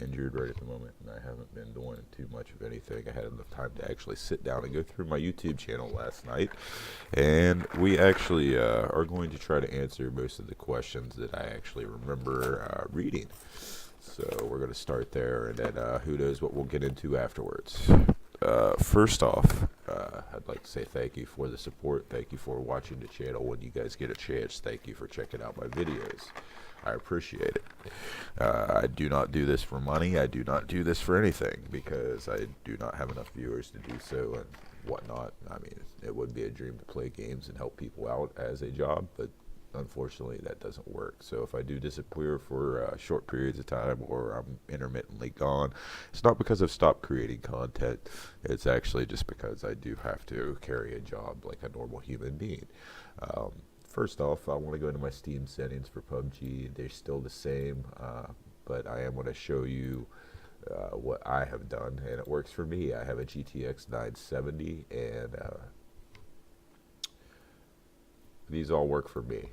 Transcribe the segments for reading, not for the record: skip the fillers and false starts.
injured right at the moment, and I haven't been doing too much of anything. I had enough time to actually sit down and go through my YouTube channel last night, and we actually are going to try to answer most of the questions that I actually remember reading. So we're going to start there, and then who knows what we'll get into afterwards. First off, I'd like to say thank you for the support. Thank you for watching the channel when you guys get a chance. Thank you for checking out my videos. I appreciate it. I do not do this for money. I do not do this for anything because I do not have enough viewers to do so and whatnot. I mean, it would be a dream to play games and help people out as a job, but unfortunately that doesn't work. So if I do disappear for short periods of time or I'm intermittently gone, it's not because I've stopped creating content. It's actually just because I do have to carry a job like a normal human being. First off, I want to go into my Steam settings for PUBG. They're still the same, but I am going to show you what I have done, and it works for me. I have a GTX 970, and these all work for me.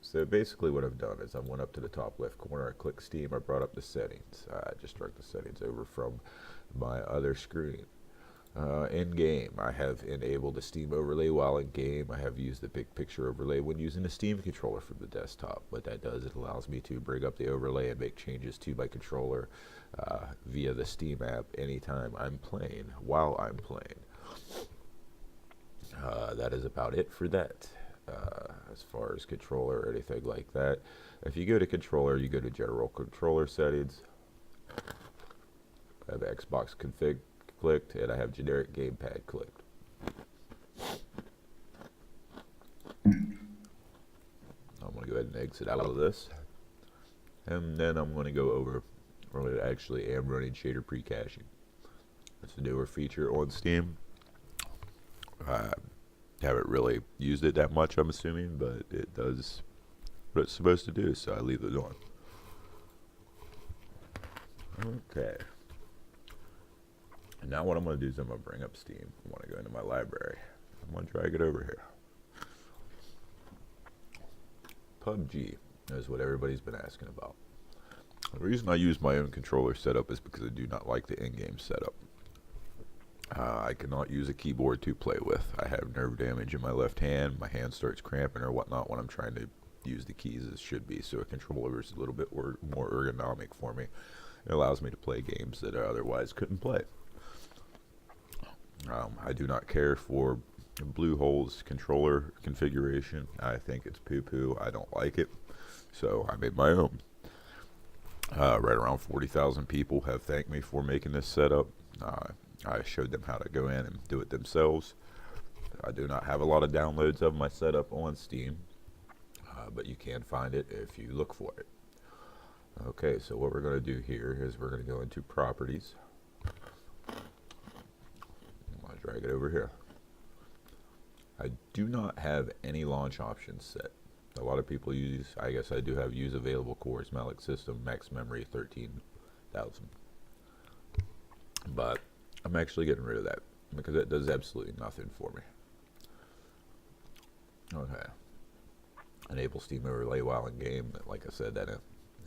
So basically what I've done is I went up to the top left corner, I clicked Steam, I brought up the settings. I just dragged the settings over from my other screen. In game, I have enabled the Steam overlay while in game. I have used the big picture overlay when using the Steam controller from the desktop. What that does, it allows me to bring up the overlay and make changes to my controller via the Steam app anytime I'm playing, while I'm playing. That is about it for that. As far as controller or anything like that, if you go to controller, you go to general controller settings. I have Xbox config clicked, and I have generic gamepad clicked. I'm going to go ahead and exit out of this, and then I'm going to go over where I actually am running shader pre-caching. It's a newer feature on Steam. I haven't really used it that much, I'm assuming, but it does what it's supposed to do, so I leave it on. Okay. And now what I'm going to do is I'm going to bring up Steam. I want to go into my library. I'm going to drag it over here. PUBG is what everybody's been asking about. The reason I use my own controller setup is because I do not like the in-game setup. I cannot use a keyboard to play with. I have nerve damage in my left hand. My hand starts cramping or whatnot when I'm trying to use the keys as should be. So a controller is a little bit more ergonomic for me. It allows me to play games that I otherwise couldn't play. I do not care for Bluehole's controller configuration. I think it's poo-poo. I don't like it. So I made my own. Right around 40,000 people have thanked me for making this setup. I showed them how to go in and do it themselves. I do not have a lot of downloads of my setup on Steam, but you can find it if you look for it. Okay, so what we're going to do here is we're going to go into properties. Drag it over here. I do not have any launch options set. A lot of people use, I guess I do have use available cores, Malik system, max memory 13,000. But I'm actually getting rid of that because it does absolutely nothing for me. Okay. Enable Steam overlay while in game. Like I said, that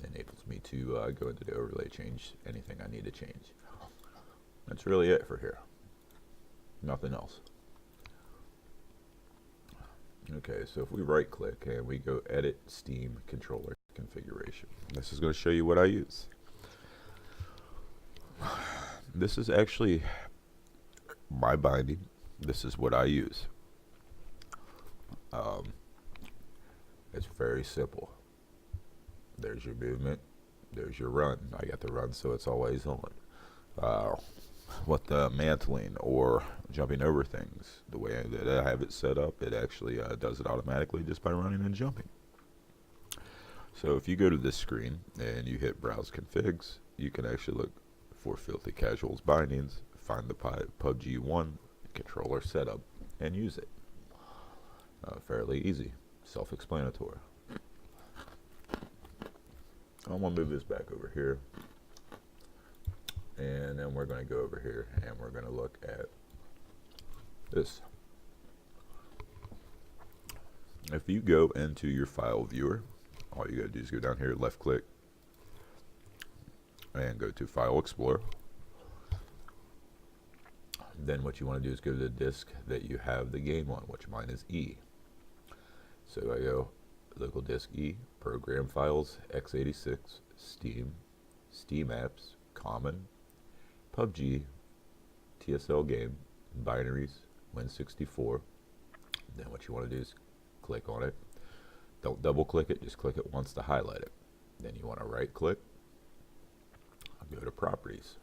enables me to go into the overlay, change anything I need to change. That's really it for here. Nothing else. Okay, so if we right click and we go edit Steam controller configuration, this is going to show you what I use. This is actually my binding. This is what I use. It's very simple. There's your movement, there's your run. I got the run, so it's always on. With the mantling or jumping over things, the way that I have it set up, it actually does it automatically just by running and jumping. So if you go to this screen and you hit browse configs, you can actually look for Filthy Casuals bindings, find the PUBG1 controller setup, and use it. Fairly easy, self-explanatory. I'm going to move this back over here. And then we're going to go over here and we're going to look at this. If you go into your file viewer, all you got to do is go down here, left click, and go to File Explorer. Then what you want to do is go to the disk that you have the game on, which mine is E. So I go local disk E, program files, x86, Steam, Steam apps, common, PUBG, TSL game, binaries, Win64. Then what you want to do is click on it. Don't double click it, just click it once to highlight it. Then you want to right click, go to properties,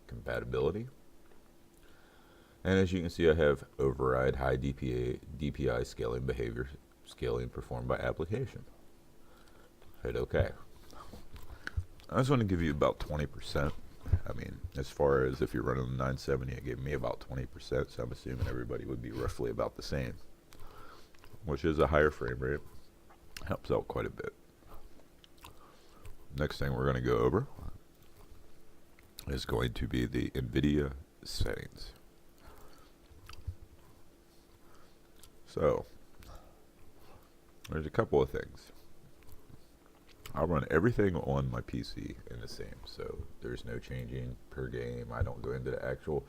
compatibility. And as you can see, I have override high DPI scaling behavior, scaling performed by application. Hit OK. I just want to give you about 20%. I mean, as far as if you're running the 970, it gave me about 20%, so I'm assuming everybody would be roughly about the same, which is a higher frame rate. Helps out quite a bit. Next thing we're going to go over is going to be the NVIDIA settings. So, there's a couple of things. I'll run everything on my PC in the same, so there's no changing per game. I don't go into the actual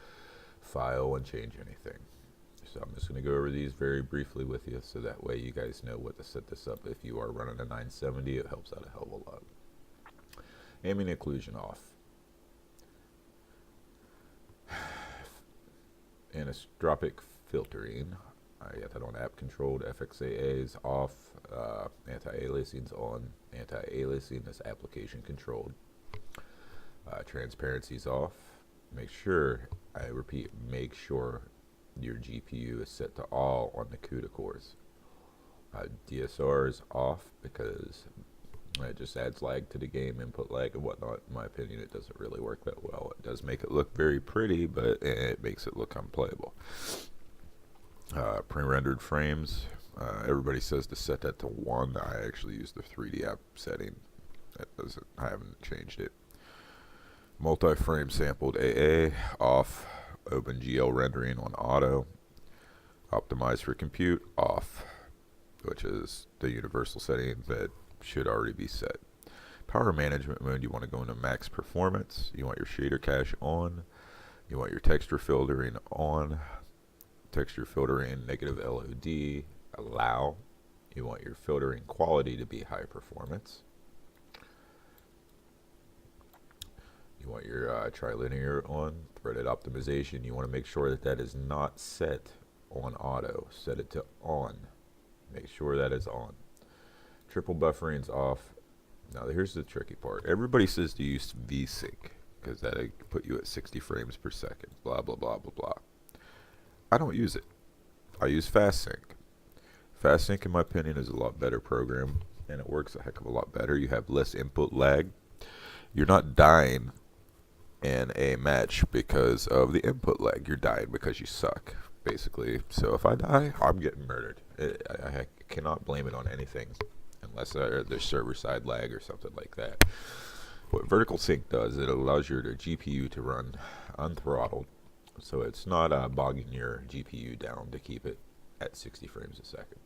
file and change anything. So I'm just going to go over these very briefly with you, so that way you guys know what to set this up. If you are running a 970, it helps out a hell of a lot. Ambient occlusion off. Anisotropic filtering. I got that on app controlled. FXAA is off. Anti-aliasing is on. Anti-aliasing is application controlled. Transparency is off. Make sure, I repeat, make sure your GPU is set to all on the CUDA cores. DSR is off because it just adds lag to the game, input lag and whatnot. In my opinion, it doesn't really work that well. It does make it look very pretty, but it makes it look unplayable. Pre-rendered frames, everybody says to set that to 1. I actually use the 3D app setting. I haven't changed it. Multi-frame sampled AA off. OpenGL rendering on auto. Optimized for compute off, which is the universal setting that should already be set. Power management mode, you want to go into max performance. You want your shader cache on. You want your texture filtering on. Texture filtering negative LOD, allow. You want your filtering quality to be high performance. You want your trilinear on. Threaded optimization, you want to make sure that that is not set on auto. Set it to on. Make sure that is on. Triple buffering's off. Now here's the tricky part. Everybody says to use VSync because that'll put you at 60 frames per second. Blah blah blah blah blah. I don't use it. I use FastSync. FastSync, in my opinion, is a lot better program, and it works a heck of a lot better. You have less input lag. You're not dying in a match because of the input lag. You're dying because you suck, basically. So if I die, I'm getting murdered. I cannot blame it on anything unless there's server-side lag or something like that. What vertical sync does, it allows your GPU to run unthrottled, so it's not bogging your GPU down to keep it at 60 frames a second.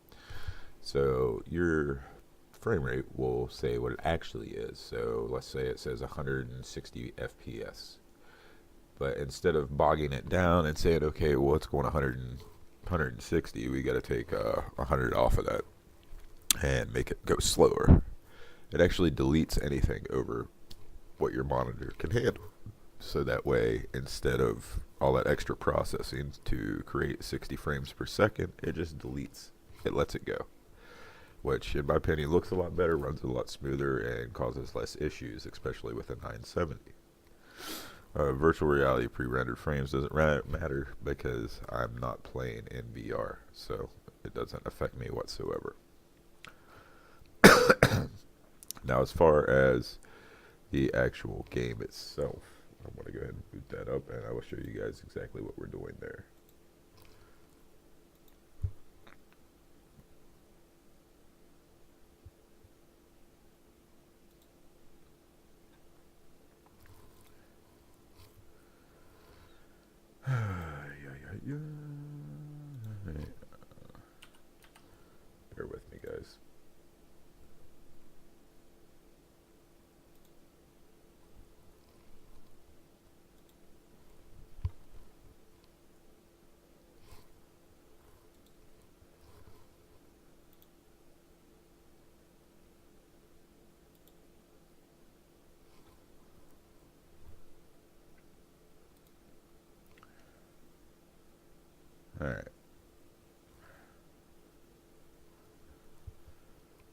So your frame rate will say what it actually is. So let's say it says 160 FPS. But instead of bogging it down and saying, okay, well, it's going 160, we got to take 100 off of that and make it go slower. It actually deletes anything over what your monitor can handle. So that way, instead of all that extra processing to create 60 frames per second, it just deletes. It lets it go. Which, in my opinion, looks a lot better, runs a lot smoother, and causes less issues, especially with a 970. Virtual reality pre-rendered frames doesn't matter because I'm not playing in VR, so it doesn't affect me whatsoever. Now, as far as the actual game itself, I'm going to go ahead and boot that up, and I will show you guys exactly what we're doing there. Bear with me, guys. Alright.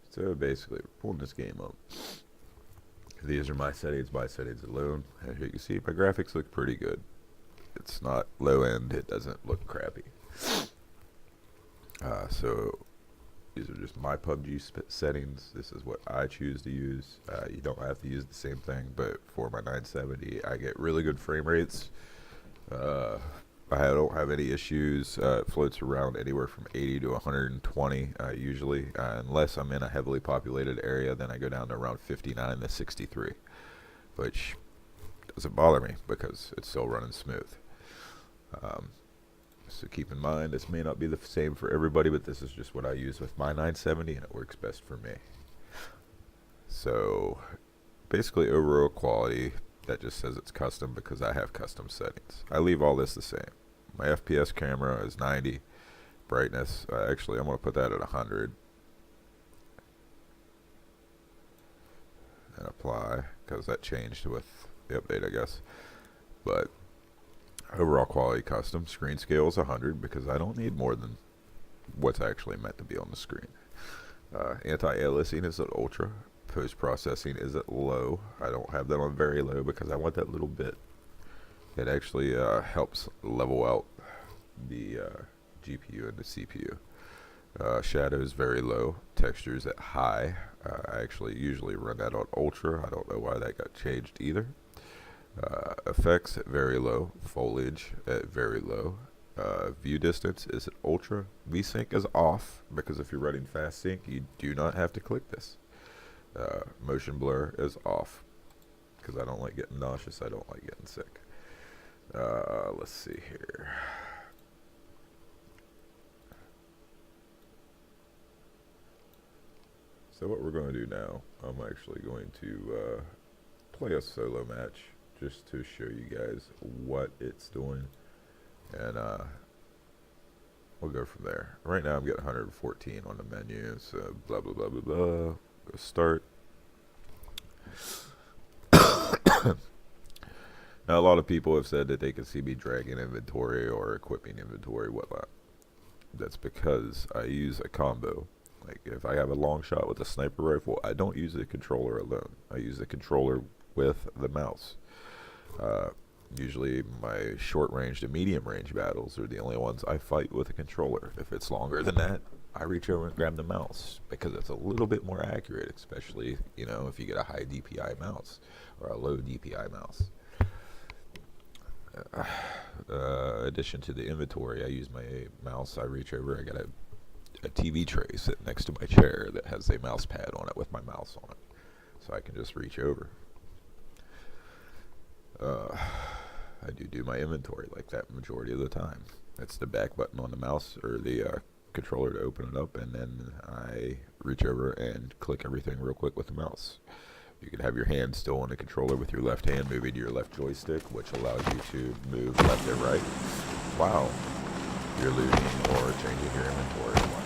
So basically, we're pulling this game up. These are my settings alone. As you can see, my graphics look pretty good. It's not low end, it doesn't look crappy. So these are just my PUBG settings. This is what I choose to use. You don't have to use the same thing, but for my 970, I get really good frame rates. I don't have any issues. It floats around anywhere from 80 to 120 usually. Unless I'm in a heavily populated area, then I go down to around 59 to 63, which doesn't bother me because it's still running smooth. So keep in mind, this may not be the same for everybody, but this is just what I use with my 970, and it works best for me. So basically, overall quality, that just says it's custom because I have custom settings. I leave all this the same. My FPS camera is 90. Brightness, actually, I'm going to put that at 100. And apply, because that changed with the update, I guess. But overall quality custom. Screen scale is 100 because I don't need more than what's actually meant to be on the screen. Anti-aliasing is at ultra. Post-processing is at low. I don't have that on very low because I want that little bit. It actually helps level out the GPU and the CPU. Shadows very low. Textures at high. I actually usually run that on ultra. I don't know why that got changed either. Effects at very low. Foliage at very low. View distance is at ultra. VSync is off because if you're running fast sync, you do not have to click this. Motion blur is off because I don't like getting nauseous. I don't like getting sick. Let's see here. So what we're going to do now, I'm actually going to play a solo match just to show you guys what it's doing, and we'll go from there. Right now I'm getting 114 on the menu, so blah blah blah blah blah. Go start. Now a lot of people have said that they can see me dragging inventory or equipping inventory, whatnot. That's because I use a combo. Like if I have a long shot with a sniper rifle, I don't use the controller alone. I use the controller with the mouse. Usually my short range to medium range battles are the only ones I fight with a controller. If it's longer than that, I reach over and grab the mouse because it's a little bit more accurate, especially, you know, if you get a high DPI mouse or a low DPI mouse. Addition to the inventory, I use my mouse. I reach over, I got a TV tray sitting next to my chair that has a mouse pad on it with my mouse on it, so I can just reach over. I do my inventory like that majority of the time. That's the back button on the mouse or the controller to open it up, and then I reach over and click everything real quick with the mouse. You can have your hand still on the controller with your left hand moving to your left joystick, which allows you to move left and right while you're looting or changing your inventory and whatnot.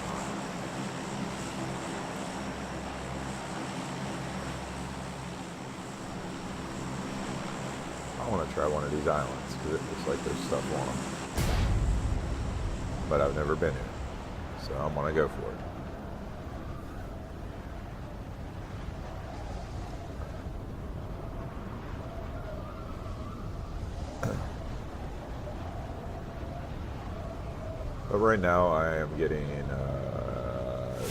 I want to try one of these islands because it looks like there's stuff on them. But I've never been here, so I'm going to go for it. But right now I am getting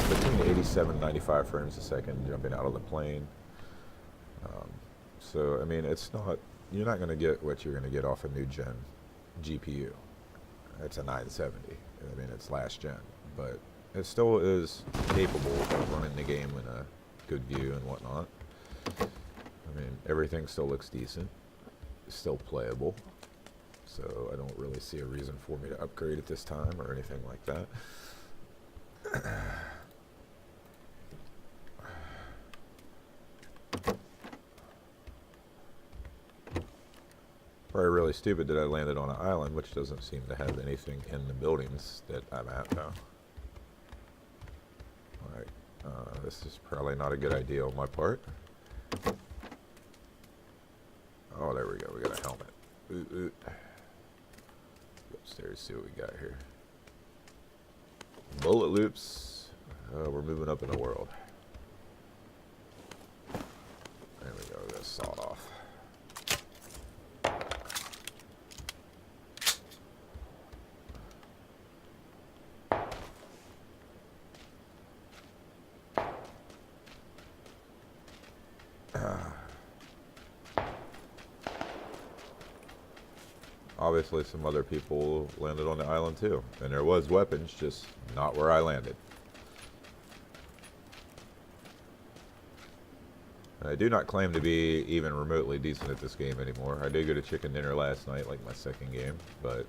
between 87 and 95 frames a second jumping out of the plane. So, I mean, it's not, you're not going to get what you're going to get off a new gen GPU. It's a 970. I mean, it's last gen. But it still is capable of running the game in a good view and whatnot. I mean, everything still looks decent. It's still playable. So I don't really see a reason for me to upgrade at this time or anything like that. Probably really stupid that I landed on an island which doesn't seem to have anything in the buildings that I'm at now. Alright, this is probably not a good idea on my part. Oh, there we go, we got a helmet. Upstairs, see what we got here. Bullet loops. We're moving up in the world. There we go. We're gonna saw it off. Obviously some other people landed on the island too, and there was weapons, just not where I landed. I do not claim to be even remotely decent at this game anymore. I did go to chicken dinner last night, like my second game, but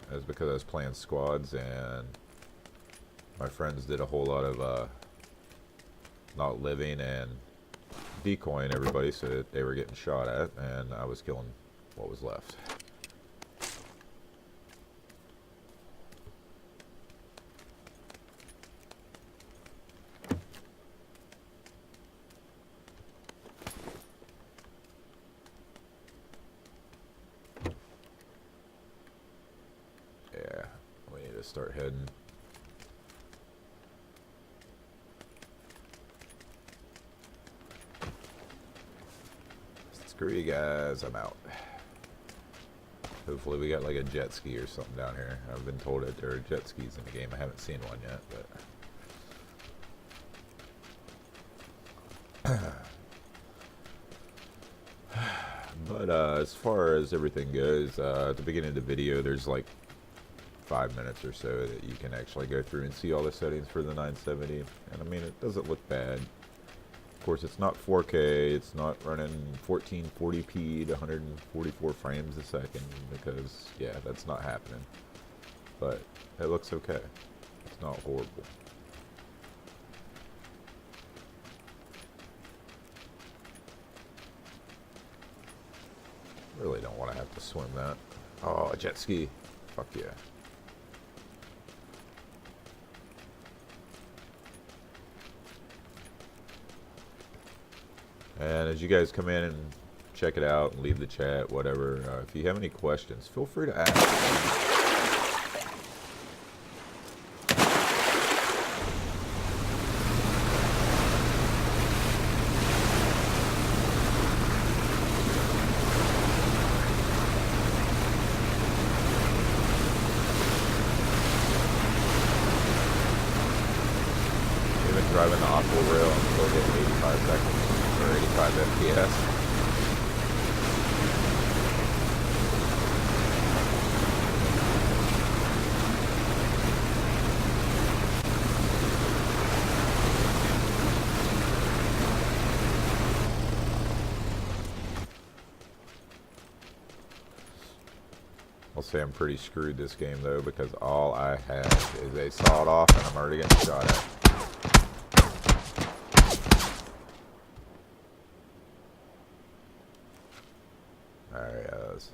that was because I was playing squads and my friends did a whole lot of not living and decoying everybody so that they were getting shot at, and I was killing what was left. Yeah, we need to start heading. Screw you guys, I'm out. Hopefully we got like a jet ski or something down here. I've been told that there are jet skis in the game. I haven't seen one yet, but as far as everything goes, at the beginning of the video there's like 5 minutes or so that you can actually go through and see all the settings for the 970, and I mean, it doesn't look bad. Of course, it's not 4K, it's not running 1440p to 144 frames a second, because, yeah, that's not happening. But it looks okay. It's not horrible. Really don't want to have to swim that. Oh, a jet ski. Fuck yeah. And as you guys come in and check it out and leave the chat, whatever, if you have any questions, feel free to ask. Even driving the aqua rail, I'm still getting 85 seconds. Or 85 FPS. I'll say I'm pretty screwed this game though, because all I have is a sawed off and I'm already getting shot at. There he is.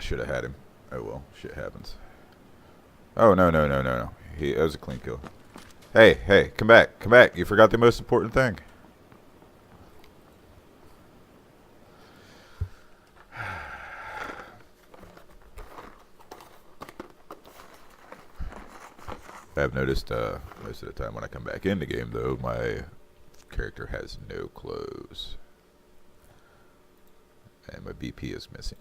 Should have had him. Oh well, shit happens. Oh no. That was a clean kill. Hey, come back. You forgot the most important thing. I've noticed most of the time when I come back in the game though, my character has no clothes. And my BP is missing.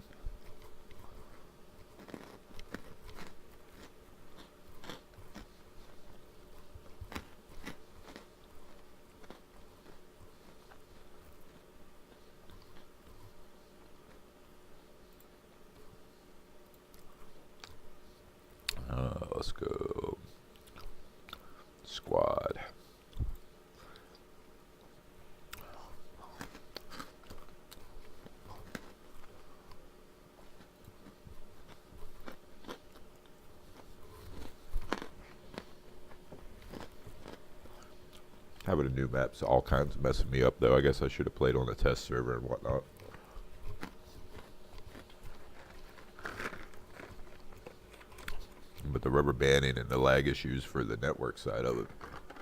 Let's go. Squad. Having a new map's all kinds of messing me up, though. I guess I should have played on the test server and whatnot. But the rubber banding and the lag issues for the network side of it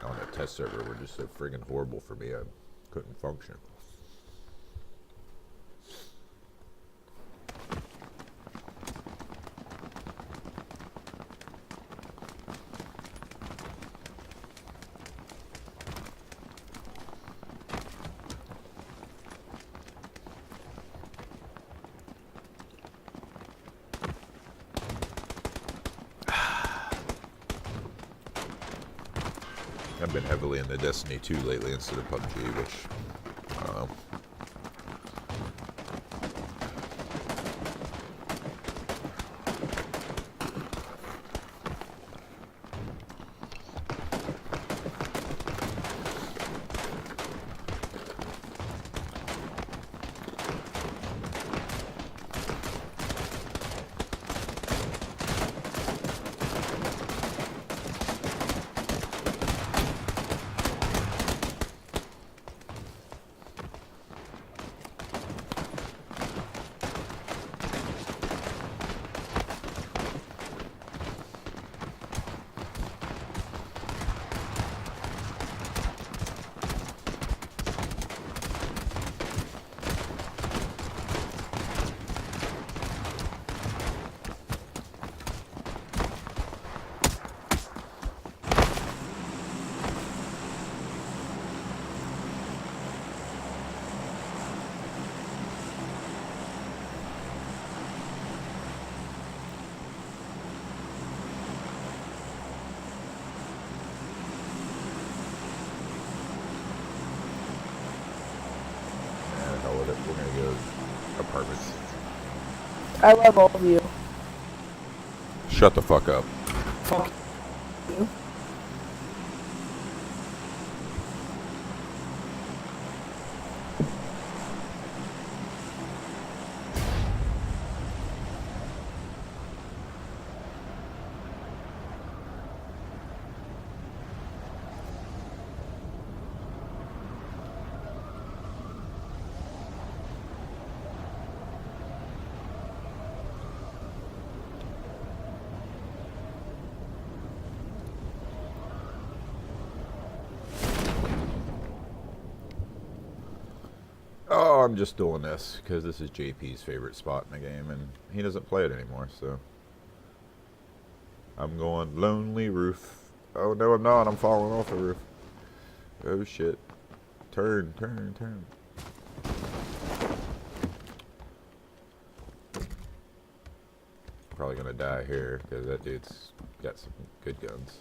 on the test server were just so friggin' horrible for me. I couldn't function. I've been heavily into Destiny 2 lately instead of PUBG, which, I don't know. We're gonna go apartments. I love all of you. Shut the fuck up. Fuck you. Oh, I'm just doing this because this is JP's favorite spot in the game, and he doesn't play it anymore, so I'm going lonely roof. Oh no, I'm not. I'm falling off the roof. Oh shit. Turn, turn, turn. Probably gonna die here because that dude's got some good guns.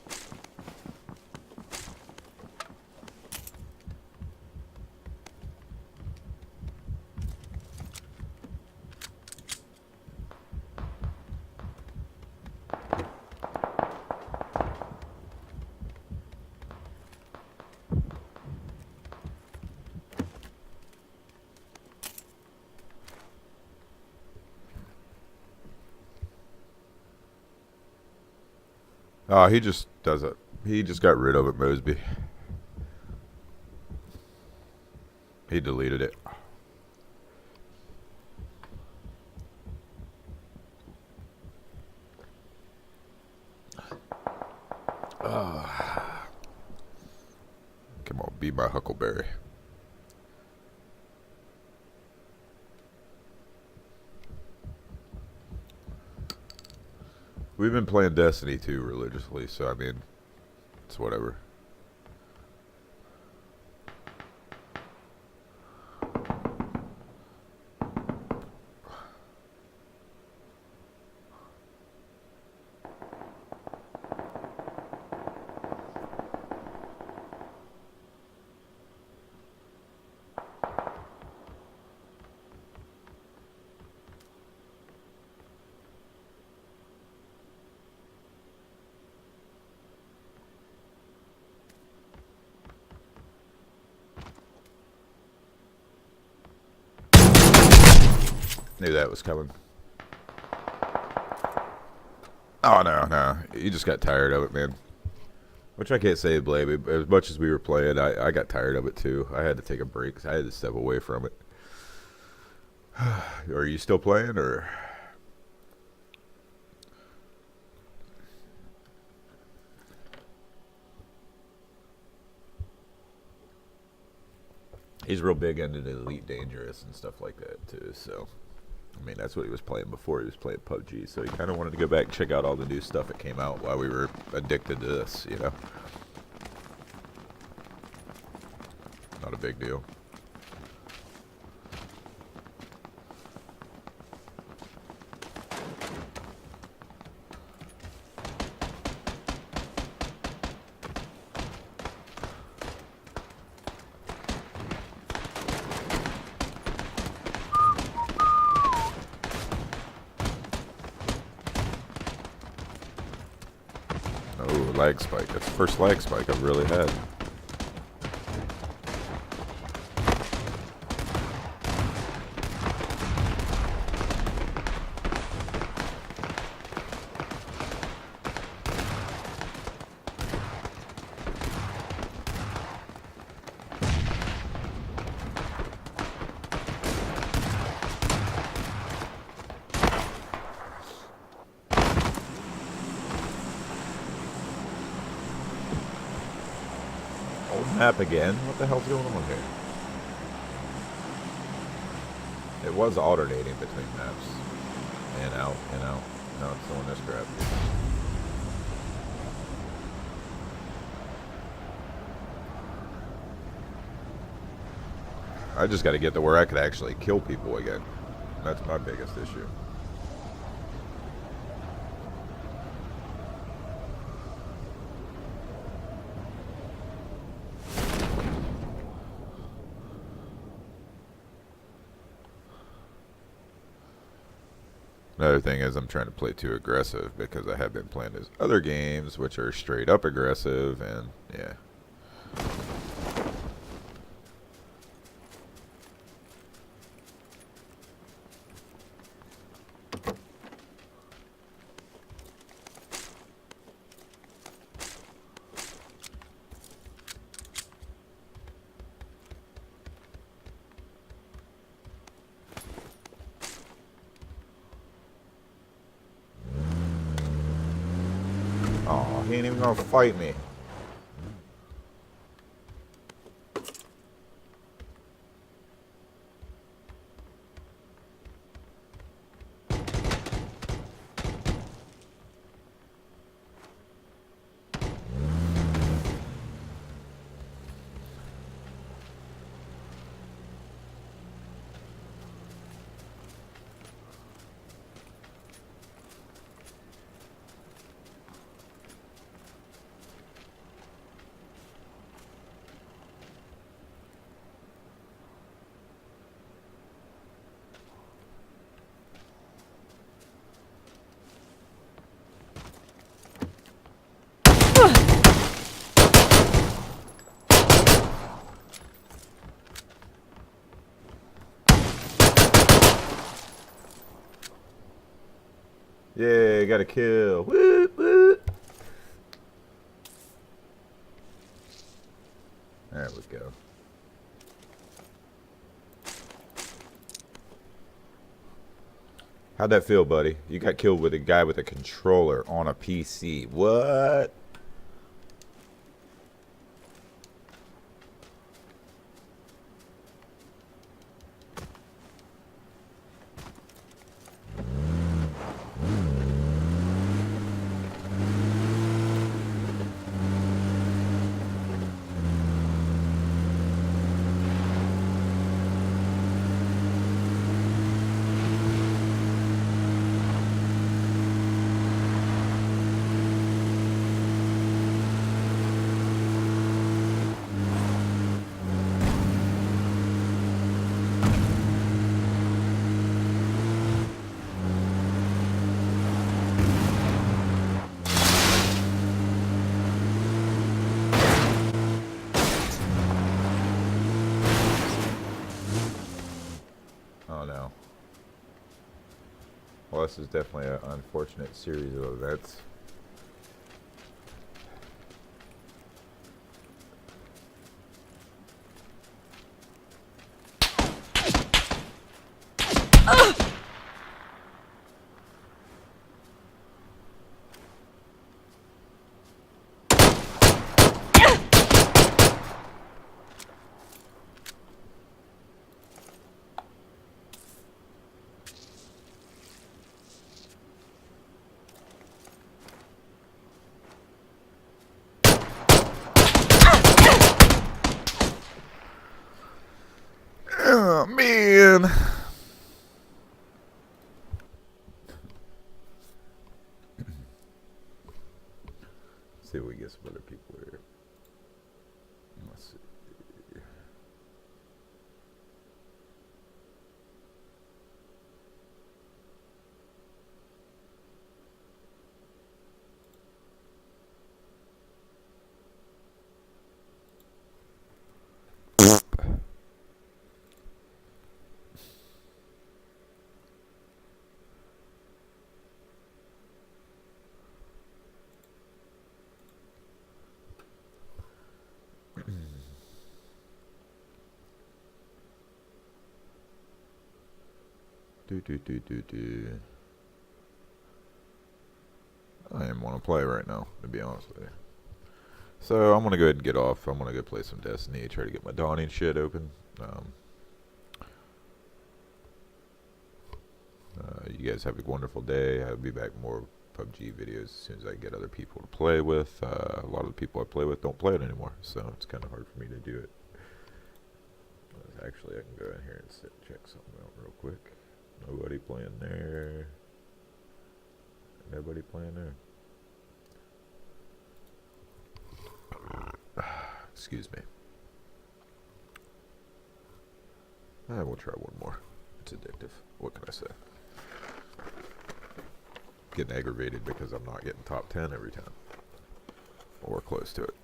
Oh, he just does it. He just got rid of it, Mosby. He deleted it. Come on, be my Huckleberry. We've been playing Destiny 2 religiously, so I mean, it's whatever. Knew that was coming. Oh, no, no. You just got tired of it, man. Which I can't say blame it. As much as we were playing, I got tired of it too. I had to take a break. I had to step away from it. Are you still playing, or? He's real big into the Elite Dangerous and stuff like that too. So, I mean, that's what he was playing before. He was playing PUBG. So he kind of wanted to go back and check out all the new stuff that came out while we were addicted to this. You know, not a big deal. Oh, lag spike. That's the first lag spike I've really had. Old map again? What the hell's going on here? It was alternating between maps. In, out, in, out. Now it's doing this crap. I just gotta get to where I could actually kill people again. That's my biggest issue. Another thing is I'm trying to play too aggressive because I have been playing those other games which are straight up aggressive, and yeah. Oh, he ain't even gonna fight me. Yeah, got a kill. Woo, woo. There we go. How'd that feel, buddy? You got killed with a guy with a controller on a PC. What? Oh no. Well, this is definitely an unfortunate series of events. Man. See if we get some other people here. Let's see. Do. I am want to play right now, to be honest with you. So I'm gonna go ahead and get off. I'm gonna go play some Destiny, try to get my dawning shit open. You guys have a wonderful day. I'll be back more PUBG videos as soon as I get other people to play with. A lot of the people I play with don't play it anymore, so it's kind of hard for me to do it. Actually, I can go in here and sit and check something out real quick. Nobody playing there. Nobody playing there. Excuse me. We'll try one more. It's addictive. What can I say? Getting aggravated because I'm not getting top 10 every time. Or close to it.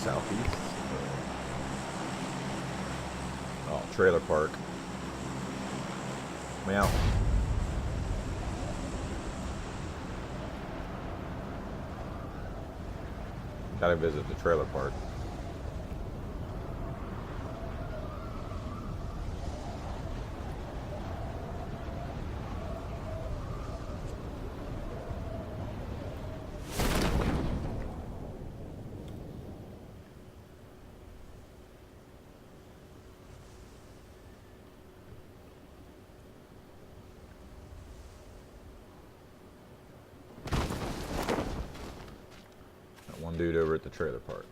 Southeast. Oh, trailer park. Meow. Gotta visit the trailer park. One dude over at the trailer park.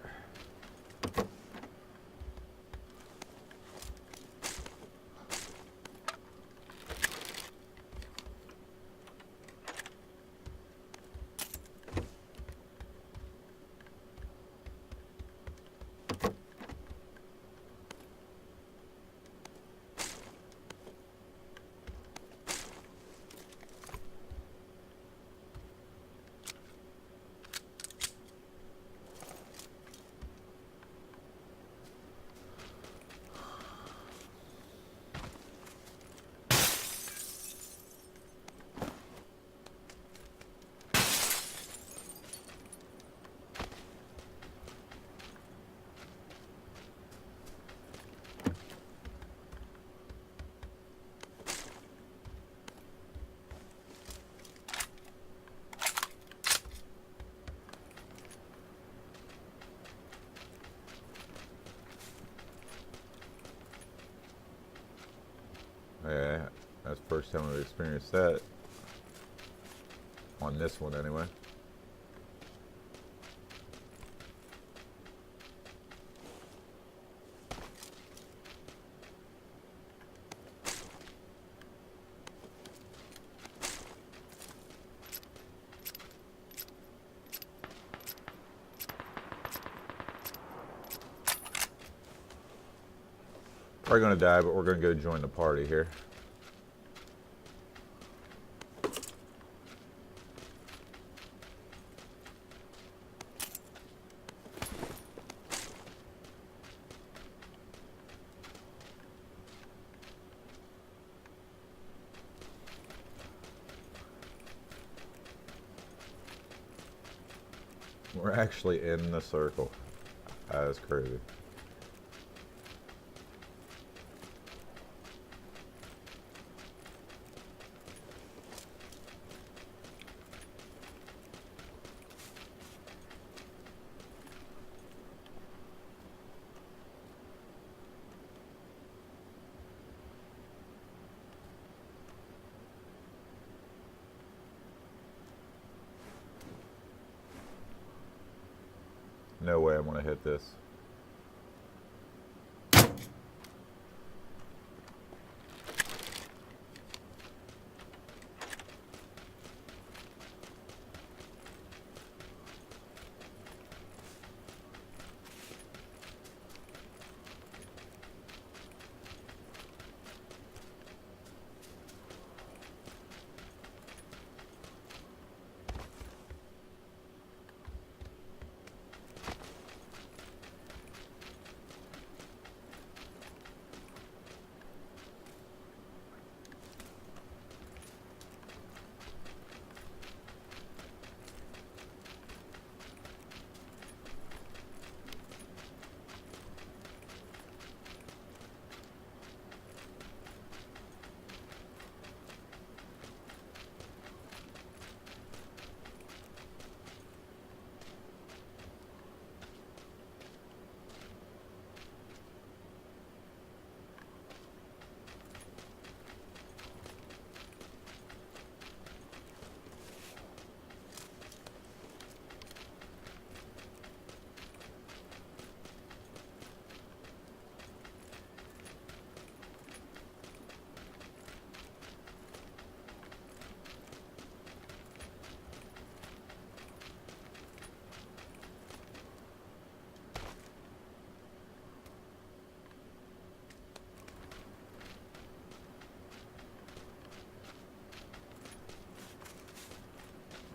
That's the first time I've experienced that. On this one, anyway. Probably gonna die, but we're gonna go join the party here. We're actually in the circle. That is crazy. No way I'm gonna hit this.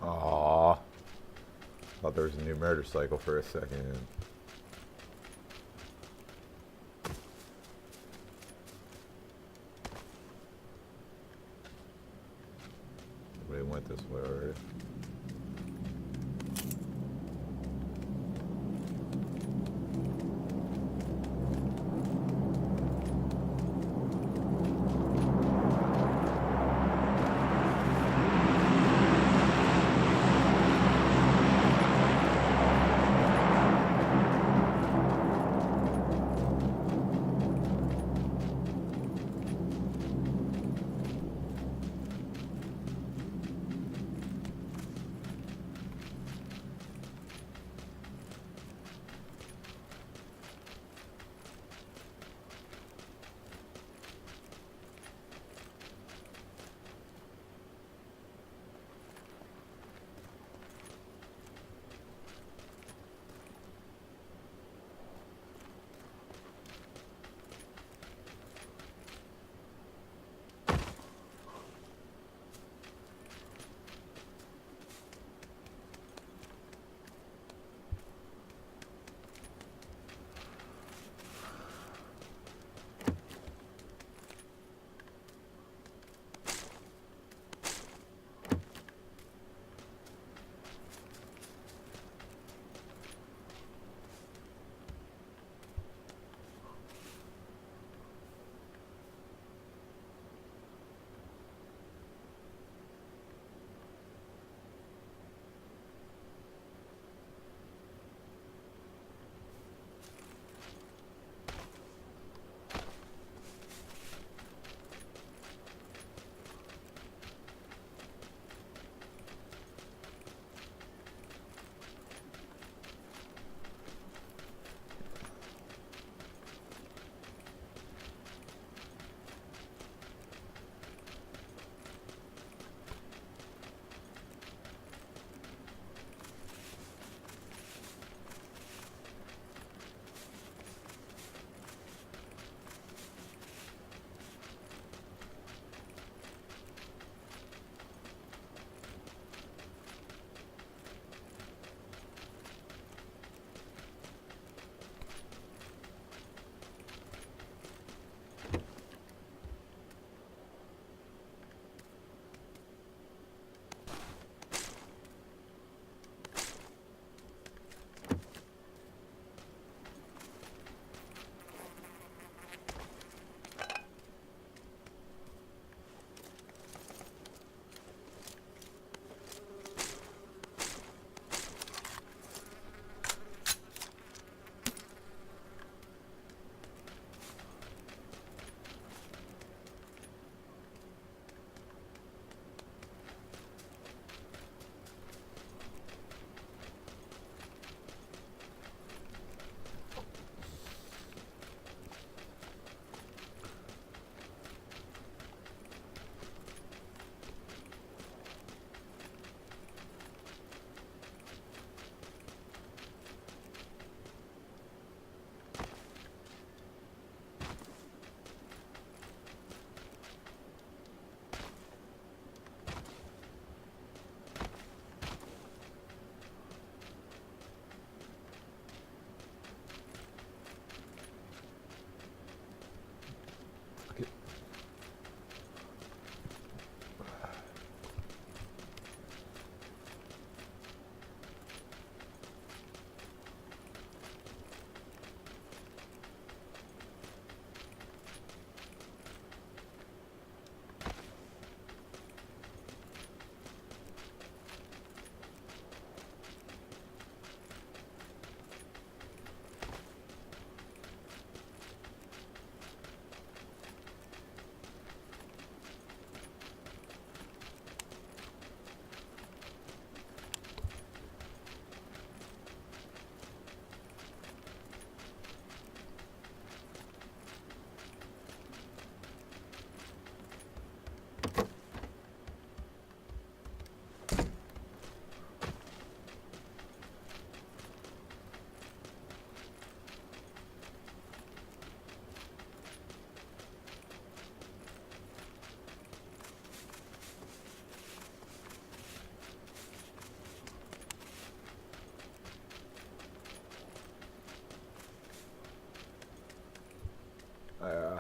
Aww. Thought there was a new motorcycle for a second. Nobody went this way already.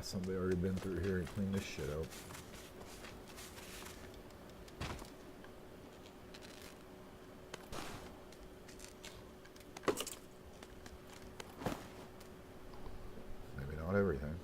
Somebody already been through here and cleaned this shit out. Maybe not everything.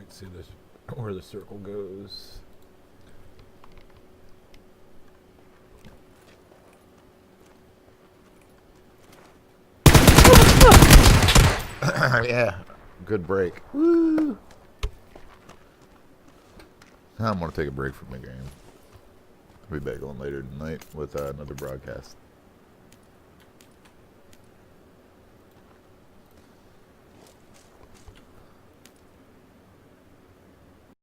Let's see this where the circle goes. Yeah, good break. Woo! I'm gonna take a break from the game. I'll be back on later tonight with another broadcast.